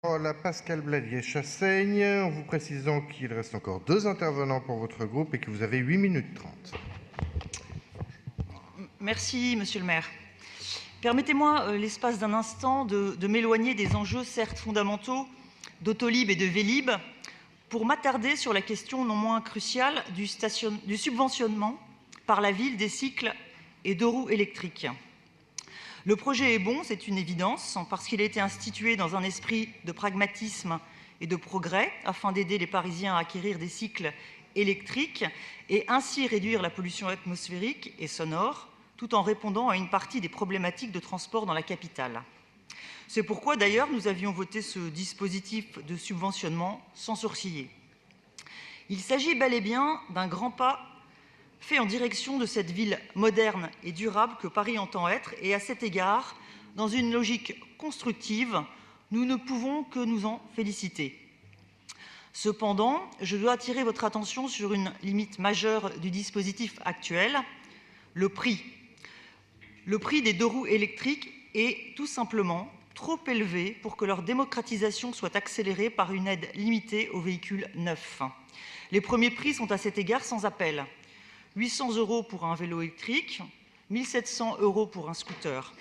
La Pascal Bladier-Chassaigne, en vous précisant qu'il reste encore 2 intervenants pour votre groupe et que vous avez 8 minutes 30. Merci, monsieur le maire. Permettez-moi, l'espace d'un instant, de m'éloigner des enjeux certes fondamentaux d'Autolib et de Vélib pour m'attarder sur la question non moins cruciale du subventionnement par la ville des cycles et deux roues électriques. Le projet est bon, c'est une évidence, parce qu'il a été institué dans un esprit de pragmatisme et de progrès afin d'aider les Parisiens à acquérir des cycles électriques et ainsi réduire la pollution atmosphérique et sonore, tout en répondant à une partie des problématiques de transport dans la capitale. C'est pourquoi d'ailleurs nous avions voté ce dispositif de subventionnement sans sourciller. Il s'agit bel et bien d'un grand pas fait en direction de cette ville moderne et durable que Paris entend être, et à cet égard, dans une logique constructive, nous ne pouvons que nous en féliciter. Cependant, je dois attirer votre attention sur une limite majeure du dispositif actuel, le prix. Le prix des deux roues électriques est tout simplement trop élevé pour que leur démocratisation soit accélérée par une aide limitée aux véhicules neufs. Les premiers prix sont à cet égard sans appel. 800 € pour un vélo électrique, 1 700 € pour un scooter.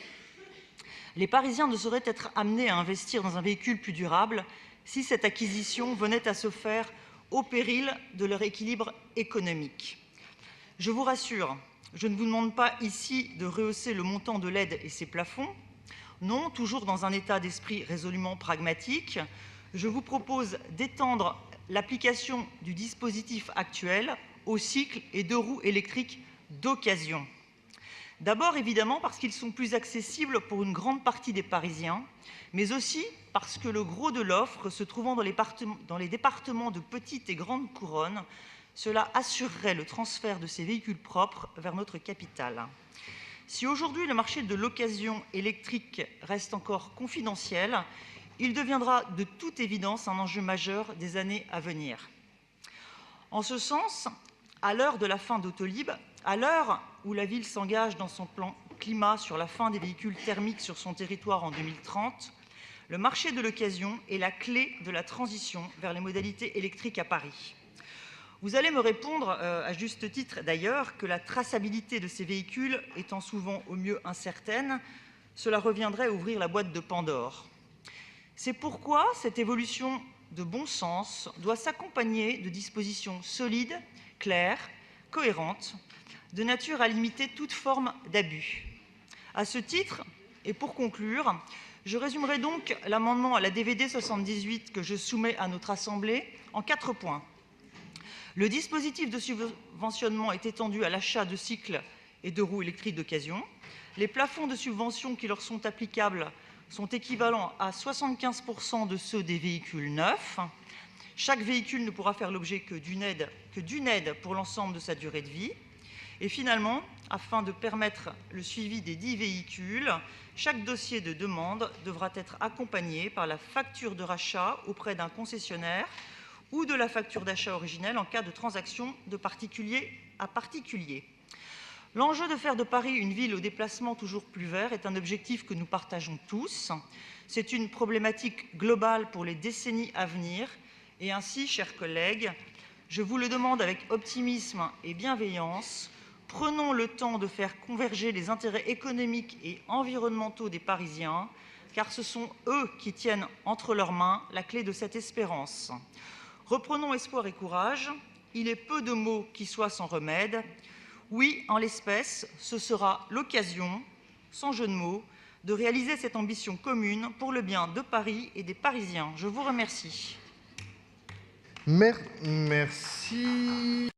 Les Parisiens ne sauraient être amenés à investir dans un véhicule plus durable si cette acquisition venait à se faire au péril de leur équilibre économique. Je vous rassure, je ne vous demande pas ici de rehausser le montant de l'aide et ses plafonds. Non, toujours dans un état d'esprit résolument pragmatique, je vous propose d'étendre l'application du dispositif actuel aux cycles et deux roues électriques d'occasion. D'abord, évidemment, parce qu'ils sont plus accessibles pour une grande partie des Parisiens, mais aussi parce que le gros de l'offre se trouvant dans les départements de petite et grande couronne, cela assurerait le transfert de ces véhicules propres vers notre capitale. Si aujourd'hui le marché de l'occasion électrique reste encore confidentiel, il deviendra de toute évidence un enjeu majeur des années à venir. En ce sens, à l'heure de la fin d'Autolib, à l'heure où la ville s'engage dans son plan climat sur la fin des véhicules thermiques sur son territoire en 2030, le marché de l'occasion est la clé de la transition vers les modalités électriques à Paris. Vous allez me répondre, à juste titre d'ailleurs, que la traçabilité de ces véhicules étant souvent au mieux incertaine, cela reviendrait à ouvrir la boîte de Pandore. C'est pourquoi cette évolution de bon sens doit s'accompagner de dispositions solides, claires, cohérentes, de nature à limiter toute forme d'abus. À ce titre, et pour conclure, je résumerai donc l'amendement à la DVD 78 que je soumets à notre Assemblée en 4 points. Le dispositif de subventionnement est étendu à l'achat de cycles et de roues électriques d'occasion. Les plafonds de subvention qui leur sont applicables sont équivalents à 75% de ceux des véhicules neufs. Chaque véhicule ne pourra faire l'objet que d'une aide pour l'ensemble de sa durée de vie. Et finalement, afin de permettre le suivi des 10 véhicules, chaque dossier de demande devra être accompagné par la facture de rachat auprès d'un concessionnaire ou de la facture d'achat originelle en cas de transaction de particulier à particulier. L'enjeu de faire de Paris une ville au déplacement toujours plus vert est un objectif que nous partageons tous. C'est une problématique globale pour les décennies à venir. Et ainsi, chers collègues, je vous le demande avec optimisme et bienveillance, prenons le temps de faire converger les intérêts économiques et environnementaux des Parisiens, car ce sont eux qui tiennent entre leurs mains la clé de cette espérance. Reprenons espoir et courage. Il est peu de mots qui soient sans remède. Oui, en l'espèce, ce sera l'occasion, sans jeu de mots, de réaliser cette ambition commune pour le bien de Paris et des Parisiens. Je vous remercie. Merci.